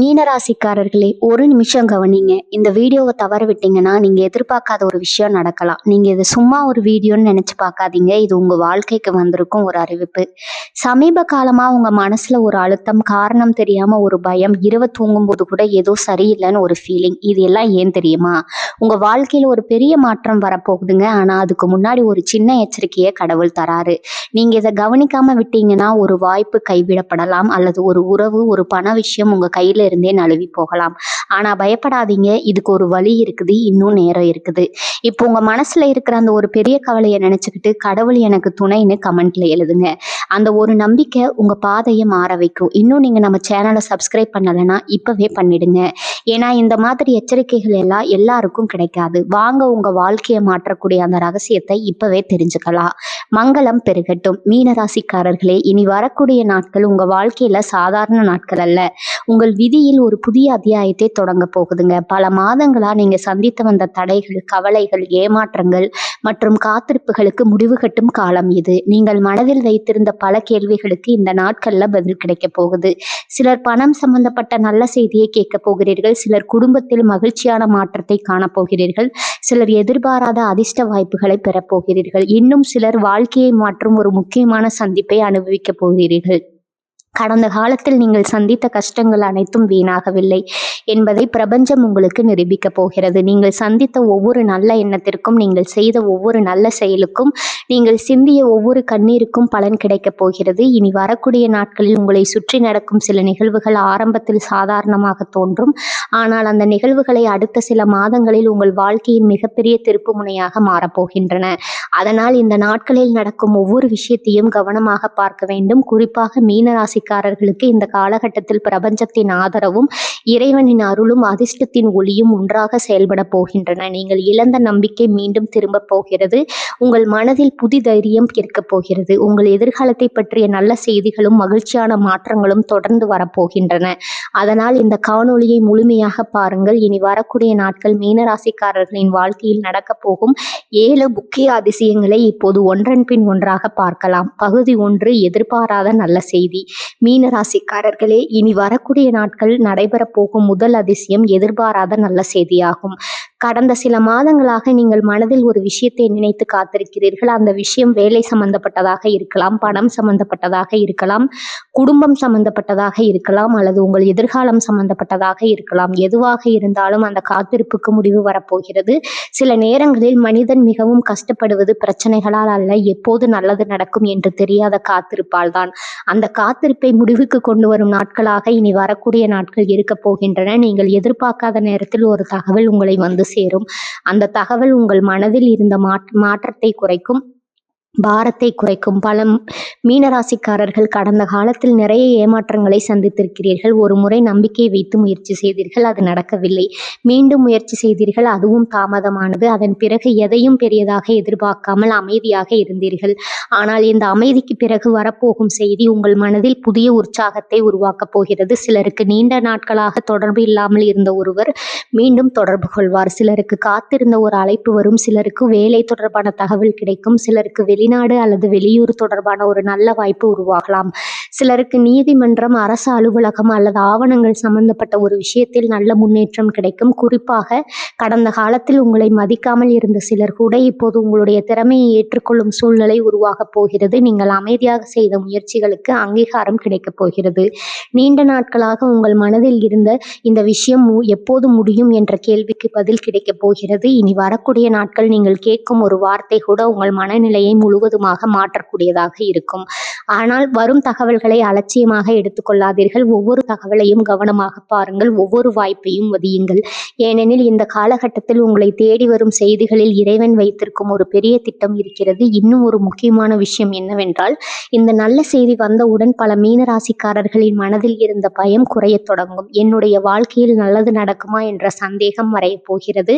மீனராசிக்காரர்களே, ஒரு நிமிஷம் கவனிங்க. இந்த வீடியோவை தவற விட்டீங்கன்னா நீங்க எதிர்பார்க்காத ஒரு விஷயம் நடக்கலாம். நீங்க இது சும்மா ஒரு வீடியோன்னு நினைச்சு பார்க்காதீங்க. இது உங்க வாழ்க்கைக்கு வந்திருக்கும் ஒரு அறிவிப்பு. சமீப காலமா உங்க மனசுல ஒரு அழுத்தம், காரணம் தெரியாம ஒரு பயம், இரவு தூங்கும்போது கூட ஏதோ சரியில்லைன்னு ஒரு ஃபீலிங். இது எல்லாம் ஏன் தெரியுமா? உங்க வாழ்க்கையில ஒரு பெரிய மாற்றம் வரப்போகுதுங்க. ஆனா அதுக்கு முன்னாடி ஒரு சின்ன எச்சரிக்கையை கடவுள் தராரு. நீங்க இதை கவனிக்காம விட்டீங்கன்னா ஒரு வாய்ப்பு கைவிடப்படலாம், அல்லது ஒரு உறவு, ஒரு பண விஷயம் உங்க கையில இருந்தே நழுவி போகலாம். ஆனா பயப்படாதீங்க, இதுக்கு ஒரு வழி இருக்குது, இன்னும் நேரம் இருக்குது. இப்போ உங்க மனசுல இருக்கிற அந்த ஒரு பெரிய கவலையை நினைச்சுக்கிட்டு கடவுள் எனக்கு துணைன்னு கமெண்ட்ல எழுதுங்க. அந்த ஒரு நம்பிக்கை உங்க பாதையை மாற வைக்கும். இன்னும் நீங்க நம்ம சேனலை சப்ஸ்கிரைப் பண்ணலைன்னா இப்பவே பண்ணிடுங்க. ஏன்னா இந்த மாதிரி எச்சரிக்கைகள் எல்லாம் எல்லாருக்கும் கிடைக்காது. வாங்க உங்க வாழ்க்கையை மாற்றக்கூடிய அந்த ரகசியத்தை இப்பவே தெரிஞ்சுக்கலாம். மங்களம் பெருகட்டும். மீனராசிக்காரர்களே, இனி வரக்கூடிய நாட்கள் உங்க வாழ்க்கையில சாதாரண நாட்கள் அல்ல. உங்கள் விதியில் ஒரு புதிய அத்தியாயத்தை தொடங்க போகுதுங்க. பல மாதங்களா நீங்க சந்தித்து வந்த தடைகள், கவலைகள், ஏமாற்றங்கள் மற்றும் காத்திருப்புகளுக்கு முடிவு கட்டும் காலம் இது. நீங்கள் மனதில் வைத்திருந்த பல கேள்விகளுக்கு இந்த நாட்கள்ல பதில் கிடைக்க போகுது. சிலர் பணம் சம்பந்தப்பட்ட நல்ல செய்தியை கேட்க போகிறீர்கள். சிலர் குடும்பத்தில் மகிழ்ச்சியான மாற்றத்தை காணப்போகிறீர்கள். சிலர் எதிர்பாராத அதிர்ஷ்ட வாய்ப்புகளை பெறப்போகிறீர்கள். இன்னும் சிலர் வாழ்க்கையை மாற்றும் ஒரு முக்கியமான சந்திப்பை அனுபவிக்க போகிறீர்கள். கடந்த காலத்தில் நீங்கள் சந்தித்த கஷ்டங்கள் அனைத்தும் வீணாகவில்லை என்பதை பிரபஞ்சம் உங்களுக்கு நிரூபிக்க போகிறது. நீங்கள் சந்தித்த ஒவ்வொரு நல்ல எண்ணத்திற்கும், நீங்கள் செய்த ஒவ்வொரு நல்ல செயலுக்கும், நீங்கள் சிந்திய ஒவ்வொரு கண்ணீருக்கும் பலன் கிடைக்கப் போகிறது. இனி வரக்கூடிய நாட்களில் உங்களை சுற்றி நடக்கும் சில நிகழ்வுகள் ஆரம்பத்தில் சாதாரணமாக தோன்றும். ஆனால் அந்த நிகழ்வுகளை அடுத்த சில மாதங்களில் உங்கள் வாழ்க்கையின் மிகப்பெரிய திருப்பு முனையாக மாறப்போகின்றன. அதனால் இந்த நாட்களில் நடக்கும் ஒவ்வொரு விஷயத்தையும் கவனமாக பார்க்க வேண்டும். குறிப்பாக மீனராசிக்காரர்களுக்கு இந்த காலகட்டத்தில் பிரபஞ்சத்தின் ஆதரவும், இறைவனின் அருளும், அதிர்ஷ்டத்தின் ஒளியும் ஒன்றாக செயல்பட போகின்றன. நீங்கள் இழந்த நம்பிக்கை மீண்டும் திரும்ப போகிறது. உங்கள் மனதில் புது தைரியம் இருக்கப் போகிறது. உங்கள் எதிர்காலத்தை பற்றிய நல்ல செய்திகளும் மகிழ்ச்சியான மாற்றங்களும் தொடர்ந்து வரப்போகின்றன. அதனால் இந்த காணொளியை முழுமையாக பாருங்கள். இனி வரக்கூடிய நாட்கள் மீனராசிக்காரர்களின் வாழ்க்கையில் நடக்கப் போகும் 7 முக்கிய அதிசயங்களை இப்போது ஒன்றன் பின் ஒன்றாக பார்க்கலாம். பகுதி 1, எதிர்பாராத நல்ல செய்தி. மீனராசிக்காரர்களே, இனி வரக்கூடிய நாட்கள் நடைபெறப் போகும் முதல் அதிசயம் எதிர்பாராத நல்ல செய்தியாகும். கடந்த சில மாதங்களாக நீங்கள் மனதில் ஒரு விஷயத்தை நினைத்து காத்திருக்கிறீர்கள். அந்த விஷயம் வேலை சம்பந்தப்பட்டதாக இருக்கலாம், பணம் சம்பந்தப்பட்டதாக இருக்கலாம், குடும்பம் சம்பந்தப்பட்டதாக இருக்கலாம், அல்லது உங்கள் எதிர்காலம் சம்பந்தப்பட்டதாக இருக்கலாம். எதுவாக இருந்தாலும் அந்த காத்திருப்புக்கு முடிவு வரப்போகிறது. சில நேரங்களில் மனிதன் மிகவும் கஷ்டப்படுவது பிரச்சனைகளால் அல்ல, எப்போது நல்லது நடக்கும் என்று தெரியாத காத்திருப்பால் தான். அந்த காத்திருப்பை முடிவுக்கு கொண்டு வரும் நாட்களாக இனி வரக்கூடிய நாட்கள் இருக்க போகின்றன. நீங்கள் எதிர்பார்க்காத நேரத்தில் ஒரு தகவல் உங்களை வந்து சேரும். அந்த தகவல் உங்கள் மனதில் இருந்த மாற்றத்தை குறைக்கும், பாரத்தை குறைக்கும். பல மீனராசிக்காரர்கள் கடந்த காலத்தில் நிறைய ஏமாற்றங்களை சந்தித்திருக்கிறீர்கள். ஒரு முறை நம்பிக்கை வைத்து முயற்சி செய்தீர்கள், அது நடக்கவில்லை. மீண்டும் முயற்சி செய்தீர்கள், அதுவும் தாமதமானது. அதன் பிறகு எதையும் பெரியதாக எதிர்பார்க்காமல் அமைதியாக இருந்தீர்கள். ஆனால் இந்த அமைதிக்கு பிறகு வரப்போகும் செய்தி உங்கள் மனதில் புதிய உற்சாகத்தை உருவாக்கப் போகிறது. சிலருக்கு நீண்ட நாட்களாக தொடர்பு இல்லாமல் இருந்த ஒருவர் மீண்டும் தொடர்பு கொள்வார். சிலருக்கு காத்திருந்த ஒரு அழைப்பு வரும். சிலருக்கு வேலை தொடர்பான தகவல் கிடைக்கும். சிலருக்கு வெளிநாடு அல்லது வெளியூர் தொடர்பான ஒரு நல்ல வாய்ப்பு உருவாகலாம். சிலருக்கு நீதிமன்றம், அரசு அலுவலகம் அல்லது ஆவணங்கள் சம்பந்தப்பட்ட ஒரு விஷயத்தில் நல்ல முன்னேற்றம் கிடைக்கும். குறிப்பாக கடந்த காலத்தில் உங்களை மதிக்காமல் இருந்த சிலர் கூட இப்போது உங்களுடைய திறமையை ஏற்றுக்கொள்ளும் சூழ்நிலை உருவாகப் போகிறது. நீங்கள் அமைதியாக செய்த முயற்சிகளுக்கு அங்கீகாரம் கிடைக்கப் போகிறது. நீண்ட நாட்களாக உங்கள் மனதில் இருந்த இந்த விஷயம் எப்போது முடியும் என்ற கேள்விக்கு பதில் கிடைக்கப் போகிறது. இனி வரக்கூடிய நாட்கள் நீங்கள் கேட்கும் ஒரு வார்த்தை கூட உங்கள் மனநிலையை முழுவதுமாக மாற்றக்கூடியதாக இருக்கும். ஆனால் வரும் தகவல்களை அலட்சியமாக எடுத்துக்கொள்ளாதீர்கள். ஒவ்வொரு தகவலையும் கவனமாக பாருங்கள். ஒவ்வொரு வாய்ப்பையும் மதியுங்கள். ஏனெனில் இந்த காலகட்டத்தில் உங்களை தேடி வரும் செய்திகளில் இறைவன் வைத்திருக்கும் ஒரு பெரிய திட்டம் இருக்கிறது. இன்னும் ஒரு முக்கியமான விஷயம் என்னவென்றால், இந்த நல்ல செய்தி வந்தவுடன் பல மீனராசிக்காரர்களின் மனதில் இருந்த பயம் குறையத் தொடங்கும். என்னுடைய வாழ்க்கையில் நல்லது நடக்குமா என்ற சந்தேகம் மறையப் போகிறது.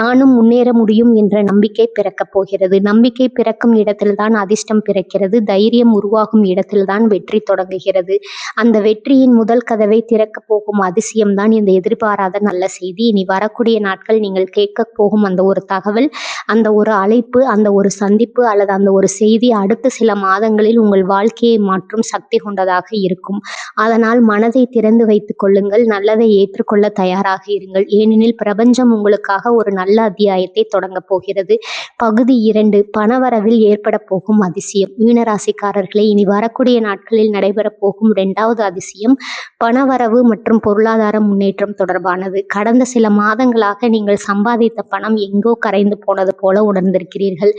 நானும் முன்னேற முடியும் என்ற நம்பிக்கை பிறக்கப் போகிறது. நம்பிக்கை பிறக்கும் இடத்தில்தான் அதிர்ஷ்டம் பிறக்கிறது. தைரியம் உருவாகும் இடத்தில்தான் வெற்றி தொடங்குகிறது. அந்த வெற்றியின் முதல் கதவை திறக்கப் போகும் அதிசயம்தான் இந்த எதிர்பாராத நல்ல செய்தி. இனி வரக்கூடிய நாட்கள் நீங்கள் கேட்க போகும் அந்த ஒரு தகவல், அந்த ஒரு அழைப்பு, அந்த ஒரு சந்திப்பு அல்லது அந்த ஒரு செய்தி அடுத்த சில மாதங்களில் உங்கள் வாழ்க்கையை மாற்றும் சக்தி கொண்டதாக இருக்கும். அதனால் மனதை திறந்து வைத்துக் கொள்ளுங்கள். நல்லதை ஏற்றுக்கொள்ள தயாராக இருங்கள். ஏனெனில் பிரபஞ்சம் உங்களுக்காக ஒரு நல்ல அத்தியாயத்தை தொடங்கப் போகிறது. பகுதி 2, பணவரவில் ஏற்பட போகும் அதிசயம். மீனராசிக்காரர்களே, இனி வரக்கூடிய நாட்களில் நடைபெறப் போகும் 2வது அதிசயம் பணவரவு மற்றும் பொருளாதார முன்னேற்றம் தொடர்பானது. கடந்த சில மாதங்களாக நீங்கள் சம்பாதித்த பணம் எங்கோ கரைந்து போனது போல உணர்ந்திருக்கிறீர்கள்.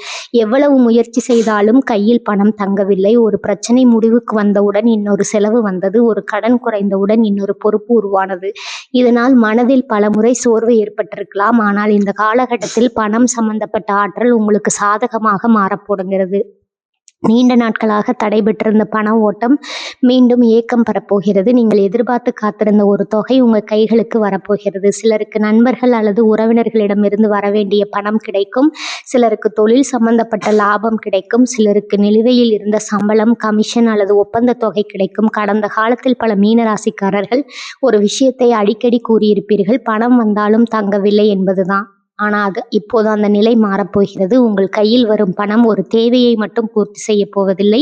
எவ்வளவு முயற்சி செய்தாலும் கையில் பணம் தங்கவில்லை. ஒரு பிரச்சனை முடிவுக்கு வந்தவுடன் இன்னொரு செலவு வந்தது. ஒரு கடன் குறைந்தவுடன் இன்னொரு பொறுப்பு உருவானது. இதனால் மனதில் பல முறை சோர்வு ஏற்பட்டிருக்கலாம். ஆனால் இந்த காலகட்டத்தில் பணம் சம்பந்தப்பட்ட ஆற்றல் உங்களுக்கு சாதகமாக மாறப்போடுகிறது. நீண்ட நாட்களாக தடைபெற்றிருந்த பண ஓட்டம் மீண்டும் ஏக்கம் பெறப்போகிறது. நீங்கள் எதிர்பார்த்து காத்திருந்த ஒரு தொகை உங்கள் கைகளுக்கு வரப்போகிறது. சிலருக்கு நண்பர்கள் அல்லது உறவினர்களிடமிருந்து வரவேண்டிய பணம் கிடைக்கும். சிலருக்கு தொழில் சம்பந்தப்பட்ட லாபம் கிடைக்கும். சிலருக்கு நிலுவையில் இருந்த சம்பளம், கமிஷன் அல்லது ஒப்பந்த தொகை கிடைக்கும். கடந்த காலத்தில் பல மீனராசிக்காரர்கள் ஒரு விஷயத்தை அடிக்கடி கூறியிருப்பீர்கள், பணம் வந்தாலும் தங்கவில்லை என்பதுதான். ஆனால் இப்போது அந்த நிலை மாறப்போகிறது. உங்கள் கையில் வரும் பணம் ஒரு தேவையை மட்டும் பூர்த்தி செய்ய போவதில்லை,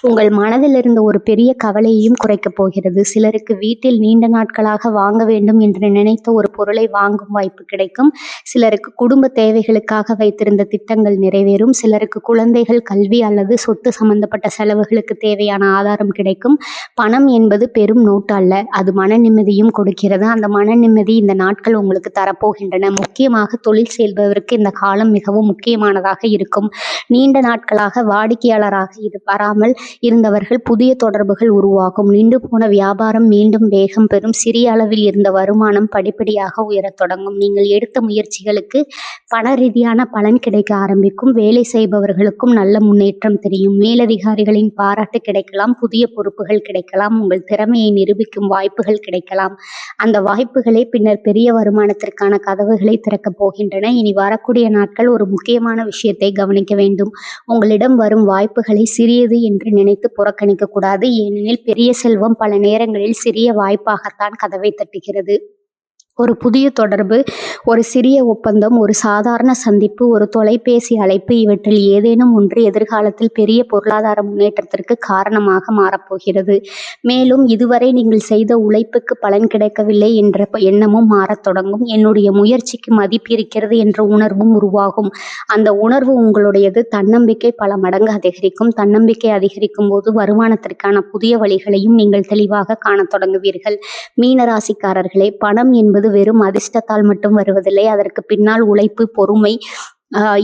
உங்கள் மனதில் இருந்த ஒரு பெரிய கவலையையும் குறைக்கப் போகிறது. சிலருக்கு வீட்டில் நீண்ட நாட்களாக வாங்க வேண்டும் என்று நினைத்த ஒரு பொருளை வாங்கும் வாய்ப்பு கிடைக்கும். சிலருக்கு குடும்ப தேவைகளுக்காக வைத்திருந்த திட்டங்கள் நிறைவேறும். சிலருக்கு குழந்தைகள் கல்வி அல்லது சொத்து சம்பந்தப்பட்ட செலவுகளுக்கு தேவையான ஆதாரம் கிடைக்கும். பணம் என்பது பெரும் நோட்டு அல்ல, அது மன நிம்மதியும் கொடுக்கிறது. அந்த மன நிம்மதி இந்த நாட்கள் உங்களுக்கு தரப்போகின்றன. முக்கியமாக தொழில் செய்பவருக்கு இந்த காலம் மிகவும் முக்கியமானதாக இருக்கும். நீண்ட நாட்களாக வாடிக்கையாளராக வராமல் இருந்தவர்கள் புதிய தொடர்புகள் உருவாகும். நின்று போன வியாபாரம் மீண்டும் வேகம் பெறும். சிறிய அளவில் இருந்த வருமானம் படிப்படியாக உயரத் தொடங்கும். நீங்கள் எடுத்த முயற்சிகளுக்கு பண ரீதியான பலன் கிடைக்க ஆரம்பிக்கும். வேலை செய்பவர்களுக்கும் நல்ல முன்னேற்றம் தெரியும். மேலதிகாரிகளின் பாராட்டு கிடைக்கலாம். புதிய பொறுப்புகள் கிடைக்கலாம். உங்கள் திறமையை நிரூபிக்கும் வாய்ப்புகள் கிடைக்கலாம். அந்த வாய்ப்புகளே பின்னர் பெரிய வருமானத்திற்கான கதவுகளை திறக்கப் போகின்றன. இனி வரக்கூடிய நாட்கள் ஒரு முக்கியமான விஷயத்தை கவனிக்க வேண்டும். உங்களிடம் வரும் வாய்ப்புகளை சிறியது என்று நினைத்து புறக்கணிக்க கூடாது. ஏனெனில் பெரிய செல்வம் பல நேரங்களில் சிறிய வாய்ப்பாகத்தான் கதவை தட்டுகிறது. ஒரு புதிய தொடர்பு, ஒரு சிறிய ஒப்பந்தம், ஒரு சாதாரண சந்திப்பு, ஒரு தொலைபேசி அழைப்பு, இவற்றில் ஏதேனும் ஒன்று எதிர்காலத்தில் பெரிய பொருளாதார முன்னேற்றத்திற்கு காரணமாக மாறப்போகிறது. மேலும் இதுவரை நீங்கள் செய்த உழைப்புக்கு பலன் கிடைக்கவில்லை என்ற எண்ணமும் மாறத் தொடங்கும். என்னுடைய முயற்சிக்கு மதிப்பு இருக்கிறது என்ற உணர்வும் உருவாகும். அந்த உணர்வு உங்களுடையது. தன்னம்பிக்கை பல மடங்கு அதிகரிக்கும். தன்னம்பிக்கை அதிகரிக்கும் போது வருமானத்திற்கான புதிய வழிகளையும் நீங்கள் தெளிவாக காணத் தொடங்குவீர்கள். மீனராசிக்காரர்களே, பணம் என்பது வெறும் அதிர்ஷ்டத்தால் மட்டும் வருவதில்லை. அதற்கு பின்னால் உழைப்பு, பொறுமை,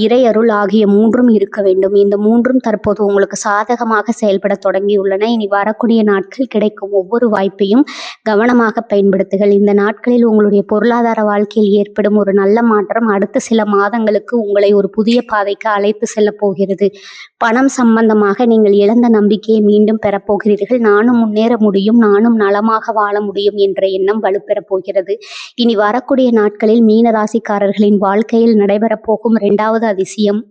இறையருள் ஆகிய 3ம் இருக்க வேண்டும். இந்த 3ம் தற்போது உங்களுக்கு சாதகமாக செயல்பட தொடங்கியுள்ளன. இனி வரக்கூடிய நாட்கள் கிடைக்கும் ஒவ்வொரு வாய்ப்பையும் கவனமாக பயன்படுத்துங்கள். இந்த நாட்களில் உங்களுடைய பொருளாதார வாழ்க்கையில் ஏற்படும் ஒரு நல்ல மாற்றம் அடுத்த சில மாதங்களுக்கு உங்களை ஒரு புதிய பாதைக்கு அழைத்து செல்ல போகிறது. பணம் சம்பந்தமாக நீங்கள் இழந்த நம்பிக்கையை மீண்டும் பெறப்போகிறீர்கள். நானும் முன்னேற முடியும், நானும் நலமாக வாழ முடியும் என்ற எண்ணம் வலுப்பெறப் போகிறது. இனி வரக்கூடிய நாட்களில் மீனராசிக்காரர்களின் வாழ்க்கையில் நடைபெறப் போகும் 2வது அதிசயம்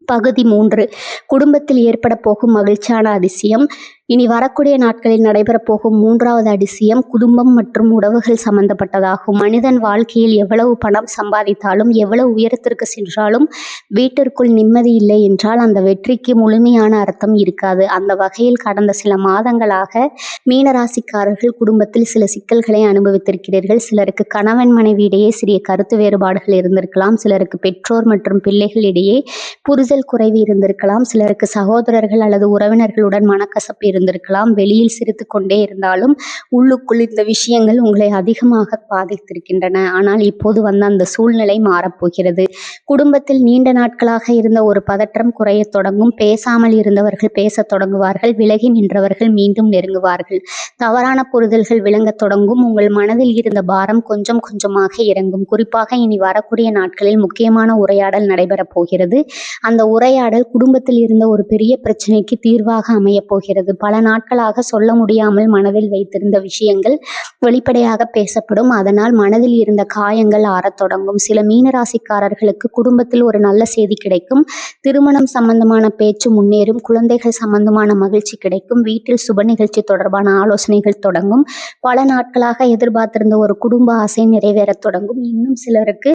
பகுதி 3, குடும்பத்தில் ஏற்பட போகும் மகிழ்ச்சியான அதிசயம். இனி வரக்கூடிய நாட்களில் நடைபெறப் போகும் 3வது அதிசயம் குடும்பம் மற்றும் உறவுகள் சம்பந்தப்பட்டதாகும். மனிதன் வாழ்க்கையில் எவ்வளவு பணம் சம்பாதித்தாலும், எவ்வளவு உயரத்திற்கு சென்றாலும் வீட்டிற்குள் நிம்மதி இல்லை என்றால் அந்த வெற்றிக்கு முழுமையான அர்த்தம் இருக்காது. அந்த வகையில் கடந்த சில மாதங்களாக மீனராசிக்காரர்கள் குடும்பத்தில் சில சிக்கல்களை அனுபவித்திருக்கிறீர்கள். சிலருக்கு கணவன் மனைவி இடையே சிறிய கருத்து வேறுபாடுகள் இருந்திருக்கலாம். சிலருக்கு பெற்றோர் மற்றும் பிள்ளைகள் இடையே புரிதல் குறைவு இருந்திருக்கலாம். சிலருக்கு சகோதரர்கள் அல்லது உறவினர்களுடன் மனக்கசப்பு இருந்திருக்கலாம். வெளியில் சிரித்து கொண்டே இருந்தாலும் உள்ளுக்குள் இந்த விஷயங்கள் உங்களை அதிகமாக பாதித்திருக்கின்றன. ஆனால் இப்போது வந்த அந்த சூழ்நிலை மாறப்போகிறது. குடும்பத்தில் நீண்ட நாட்களாக இருந்த ஒரு பதற்றம் குறையத் தொடங்கும். பேசாமல் இருந்தவர்கள் பேசத் தொடங்குவார்கள். விலகி நின்றவர்கள் மீண்டும் நெருங்குவார்கள். தவறான புரிதல்கள் விளங்கத் தொடங்கும். உங்கள் மனதில் இருந்த பாரம் கொஞ்சம் கொஞ்சமாக இறங்கும். குறிப்பாக இனி வரக்கூடிய நாட்களில் முக்கியமான உரையாடல் நடைபெறப் போகிறது. அந்த உரையாடல் குடும்பத்தில் இருந்த ஒரு பெரிய பிரச்சனைக்கு தீர்வாக அமையப் போகிறது. பல நாட்களாக சொல்ல முடியாமல் மனதில் வைத்திருந்த விஷயங்கள் வெளிப்படையாக பேசப்படும். அதனால் மனதில் இருந்த காயங்கள் ஆறத் தொடங்கும். சில மீனராசிக்காரர்களுக்கு குடும்பத்தில் ஒரு நல்ல செய்தி கிடைக்கும். திருமணம் சம்பந்தமான பேச்சு முன்னேறும். குழந்தைகள் சம்பந்தமான மகிழ்ச்சி கிடைக்கும். வீட்டில் சுப நிகழ்ச்சி தொடர்பான ஆலோசனைகள் தொடங்கும். பல நாட்களாக எதிர்பார்த்திருந்த ஒரு குடும்ப ஆசை நிறைவேறத் தொடங்கும். இன்னும் சிலருக்கு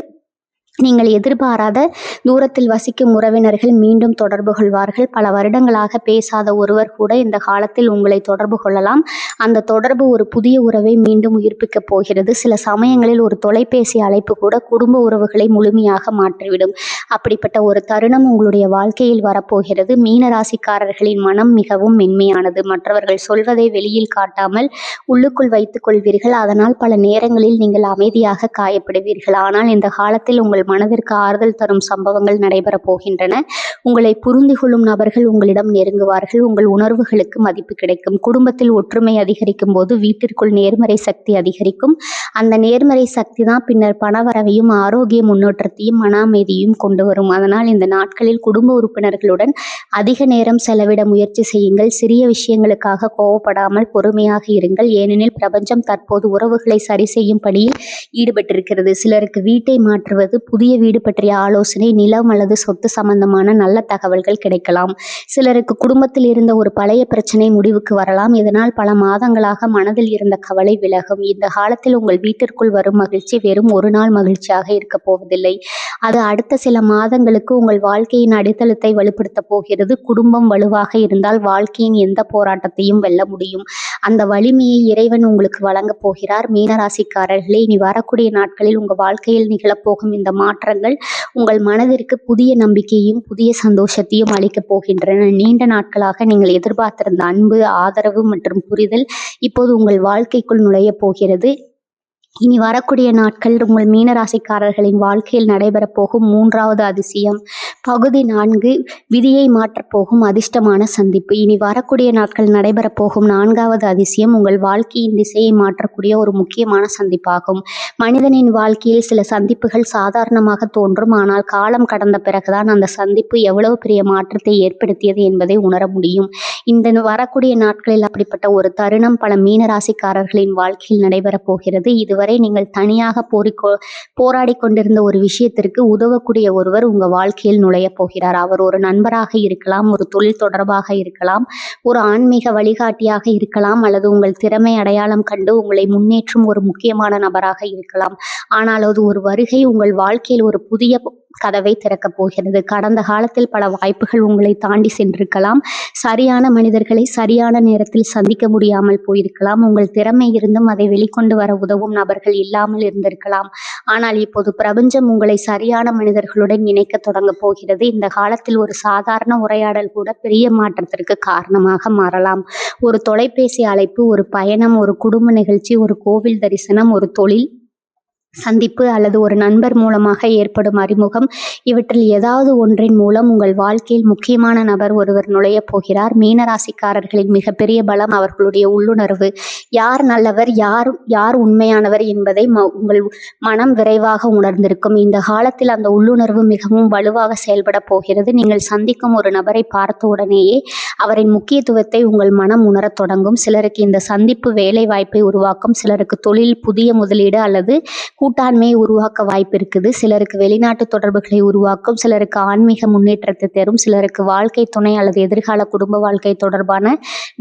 நீங்கள் எதிர்பாராத தூரத்தில் வசிக்கும் உறவினர்கள் மீண்டும் தொடர்பு கொள்வார்கள். பல வருடங்களாக பேசாத ஒருவர் கூட இந்த காலத்தில் உங்களை தொடர்பு கொள்ளலாம். அந்த தொடர்பு ஒரு புதிய உறவை மீண்டும் உயிர்ப்பிக்கப் போகிறது. சில சமயங்களில் ஒரு தொலைபேசி அழைப்பு கூட குடும்ப உறவுகளை முழுமையாக மாற்றிவிடும். அப்படிப்பட்ட ஒரு தருணம் உங்களுடைய வாழ்க்கையில் வரப்போகிறது. மீனராசிக்காரர்களின் மனம் மிகவும் மென்மையானது. மற்றவர்கள் சொல்வதை வெளியில் காட்டாமல் உள்ளுக்குள் வைத்துக் கொள்வீர்கள். அதனால் பல நேரங்களில் நீங்கள் அமைதியாக காயப்படுவீர்கள். ஆனால் இந்த காலத்தில் உங்கள் மனதிற்கு ஆறுதல் தரும் சம்பவங்கள் நடைபெறப் போகின்றன. உங்களை புரிந்து கொள்ளும் நபர்கள் உங்களிடம் நெருங்குவார்கள். உங்கள் உணர்வுகளுக்கு மதிப்பு கிடைக்கும். குடும்பத்தில் ஒற்றுமை அதிகரிக்கும் போது வீட்டிற்குள் நேர்மறை சக்தி அதிகரிக்கும். அந்த நேர்மறை சக்தி தான் பின்னர் பணவரவையும் ஆரோக்கிய முன்னேற்றத்தையும் மன அமைதியும் கொண்டு வரும். அதனால் இந்த நாட்களில் குடும்ப உறுப்பினர்களுடன் அதிக நேரம் செலவிட முயற்சி செய்யுங்கள். சிறிய விஷயங்களுக்காக கோவப்படாமல் பொறுமையாக இருங்கள். ஏனெனில் பிரபஞ்சம் தற்போது உறவுகளை சரி செய்யும் பணியில் ஈடுபட்டிருக்கிறது. சிலருக்கு வீட்டை மாற்றுவது, புதிய வீடு பற்றிய ஆலோசனை, நிலம் அல்லது சொத்து சம்பந்தமான நல்ல தகவல்கள் கிடைக்கலாம். சிலருக்கு குடும்பத்தில் இருந்த ஒரு பழைய பிரச்சனை முடிவுக்கு வரலாம். இதனால் பல மாதங்களாக மனதில் இருந்த கவலை விலகும். இந்த காலத்தில் உங்கள் வீட்டிற்குள் வரும் மகிழ்ச்சி வெறும் ஒரு நாள் மகிழ்ச்சியாக இருக்க போவதில்லை. அது அடுத்த சில மாதங்களுக்கு உங்கள் வாழ்க்கையின் அடித்தளத்தை வலுப்படுத்த போகிறது. குடும்பம் வலுவாக இருந்தால் வாழ்க்கையின் எந்த போராட்டத்தையும் வெல்ல முடியும். அந்த வலிமையை இறைவன் உங்களுக்கு வழங்கப் போகிறார். மீனராசிக்காரர்களே, இனி வரக்கூடிய நாட்களில் உங்கள் வாழ்க்கையில் நிகழப்போகும் இந்த மாற்றங்கள் உங்கள் மனதிற்கு புதிய நம்பிக்கையும் புதிய சந்தோஷத்தையும் அளிக்கப் போகின்றன. நீண்ட நாட்களாக நீங்கள் எதிர்பார்த்திருந்த அன்பு, ஆதரவு மற்றும் புரிதல் இப்போது உங்கள் வாழ்க்கைக்குள் நுழையப் போகிறது. இனி வரக்கூடிய நாட்கள் உங்கள் மீனராசிக்காரர்களின் வாழ்க்கையில் நடைபெறப் போகும் 3வது அதிசயம். பகுதி 4, விதியை மாற்றப் போகும் அதிர்ஷ்டமான சந்திப்பு. இனி வரக்கூடிய நாட்கள் நடைபெறப் போகும் 4வது அதிசயம் உங்கள் வாழ்க்கையின் திசையை மாற்றக்கூடிய ஒரு முக்கியமான சந்திப்பாகும். மனிதனின் வாழ்க்கையில் சில சந்திப்புகள் சாதாரணமாக தோன்றும். ஆனால் காலம் கடந்த பிறகுதான் அந்த சந்திப்பு எவ்வளவு பெரிய மாற்றத்தை ஏற்படுத்தியது என்பதை உணர முடியும். இந்த வரக்கூடிய நாட்களில் அப்படிப்பட்ட ஒரு தருணம் பல மீனராசிக்காரர்களின் வாழ்க்கையில் நடைபெறப் போகிறது. இதுவரை நீங்கள் தனியாக போராடி கொண்டிருந்த ஒரு விஷயத்திற்கு உதவக்கூடிய ஒருவர் உங்க வாழ்க்கையில் நுழைய போகிறார். அவர் ஒரு நண்பராக இருக்கலாம், ஒரு தொழில் தொடர்பாக இருக்கலாம், ஒரு ஆன்மீக வழிகாட்டியாக இருக்கலாம், அல்லது உங்கள் திறமை அடையாளம் கண்டு உங்களை முன்னேற்றும் ஒரு முக்கியமான நபராக இருக்கலாம். ஆனால் அது ஒரு வருகை உங்கள் வாழ்க்கையில் ஒரு புதிய கதவை திறக்கப் போகிறது. கடந்த காலத்தில் பல வாய்ப்புகள் உங்களை தாண்டி சென்றிருக்கலாம். சரியான மனிதர்களை சரியான நேரத்தில் சந்திக்க முடியாமல் போயிருக்கலாம். உங்கள் திறமை இருந்தும் அதை வெளிக்கொண்டு வர உதவும் நபர்கள் இல்லாமல் இருந்திருக்கலாம். ஆனால் இப்போது பிரபஞ்சம் உங்களை சரியான மனிதர்களுடன் இணைக்க தொடங்க போகிறது. இந்த காலத்தில் ஒரு சாதாரண உரையாடல் கூட பெரிய மாற்றத்திற்கு காரணமாக மாறலாம். ஒரு தொலைபேசி அழைப்பு, ஒரு பயணம், ஒரு குடும்ப நிகழ்ச்சி, ஒரு கோவில் தரிசனம், ஒரு தொழில் சந்திப்பு அல்லது ஒரு நண்பர் மூலமாக ஏற்படும் அறிமுகம், இவற்றில் ஏதாவது ஒன்றின் மூலம் உங்கள் வாழ்க்கையில் முக்கியமான நபர் ஒருவர் நுழைய போகிறார். மீனராசிக்காரர்களின் மிகப்பெரிய பலம் அவர்களுடைய உள்ளுணர்வு. யார் நல்லவர், யார் உண்மையானவர் என்பதை உங்கள் மனம் விரைவாக உணர்ந்திருக்கும். இந்த காலத்தில் அந்த உள்ளுணர்வு மிகவும் வலுவாக செயல்பட போகிறது. நீங்கள் சந்திக்கும் ஒரு நபரை பார்த்த உடனேயே அவரின் முக்கியத்துவத்தை உங்கள் மனம் உணரத் தொடங்கும். சிலருக்கு இந்த சந்திப்பு வேலை வாய்ப்பை உருவாக்கும். சிலருக்கு தொழில், புதிய முதலீடு அல்லது கூட்டாண்மையை உருவாக்க வாய்ப்பு இருக்குது. சிலருக்கு வெளிநாட்டு தொடர்புகளை உருவாக்கும். சிலருக்கு ஆன்மீக முன்னேற்றத்தை தரும். சிலருக்கு வாழ்க்கை துணை அல்லது எதிர்கால குடும்ப வாழ்க்கை தொடர்பான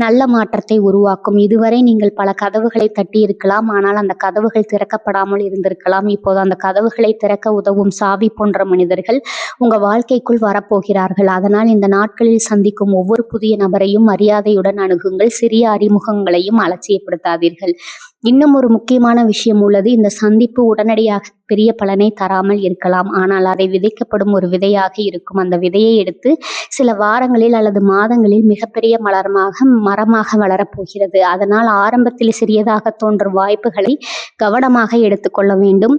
நல்ல மாற்றத்தை உருவாக்கும். இதுவரை நீங்கள் பல கதவுகளை தட்டி இருக்கலாம். ஆனால் அந்த கதவுகள் திறக்கப்படாமல் இருந்திருக்கலாம். இப்போது அந்த கதவுகளை திறக்க உதவும் சாவி போன்ற மனிதர்கள் உங்க வாழ்க்கைக்குள் வரப்போகிறார்கள். அதனால் இந்த நாட்களில் சந்திக்கும் ஒவ்வொரு புதிய நபரையும் மரியாதையுடன் அணுகுங்கள். சிறிய அறிமுகங்களையும் அலட்சியப்படுத்தாதீர்கள். இன்னும் ஒரு முக்கியமான விஷயம் உள்ளது. இந்த சந்திப்பு உடனடியாக பெரிய பலனை தராமல் இருக்கலாம். ஆனால் அதை விதைக்கப்படும் ஒரு விதையாக இருக்கும். அந்த விதையை எடுத்து சில வாரங்களில் அல்லது மாதங்களில் மிகப்பெரிய மரமாக வளரப்போகிறது. அதனால் ஆரம்பத்தில் சிறியதாக தோன்றும் வாய்ப்புகளை கவனமாக எடுத்துக்கொள்ள வேண்டும்.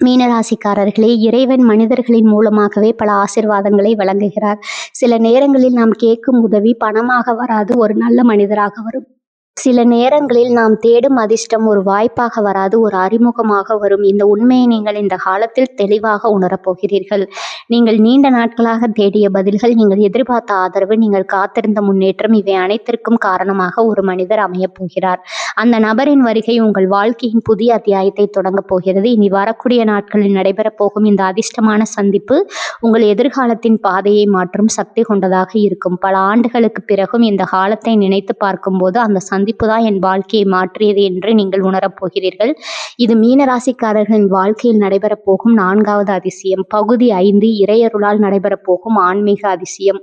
மீனராசிக்காரர்களே, இறைவன் மனிதர்களின் மூலமாகவே பல ஆசீர்வாதங்களை வழங்குகிறார். சில நேரங்களில் நாம் கேட்கும் உதவி பணமாக வராது, ஒரு நல்ல மனிதராக வரும். சில நேரங்களில் நாம் தேடும் அதிர்ஷ்டம் ஒரு வாய்ப்பாக வராது, ஒரு அறிமுகமாக வரும். இந்த உண்மையை நீங்கள் இந்த காலத்தில் தெளிவாக உணரப் போகிறீர்கள். நீங்கள் நீண்ட நாட்களாக தேடிய பதில்கள், நீங்கள் எதிர்பார்த்த ஆதரவு, நீங்கள் காத்திருந்த முன்னேற்றம், இவை அனைத்திற்கும் காரணமாக ஒரு மனிதர் அமையப் போகிறார். அந்த நபரின் வருகை உங்கள் வாழ்க்கையின் புதிய அத்தியாயத்தை தொடங்கப் போகிறது. இனி வரக்கூடிய நாட்களில் நடைபெறப் போகும் இந்த அதிர்ஷ்டமான சந்திப்பு உங்கள் எதிர்காலத்தின் பாதையை மாற்றும் சக்தி கொண்டதாக இருக்கும். பல ஆண்டுகளுக்கு பிறகும் இந்த காலத்தை நினைத்து பார்க்கும்போது அந்த சந்திப்பு தான் என் வாழ்க்கையை மாற்றியது என்று நீங்கள் உணரப் போகிறீர்கள். இது மீன ராசிக்காரர்களின் வாழ்க்கையில் நடைபெறப் போகும் 4வது அதிசயம். பகுதி 5, இறையருளால் நடைபெறப் போகும் ஆன்மீக அதிசயம்.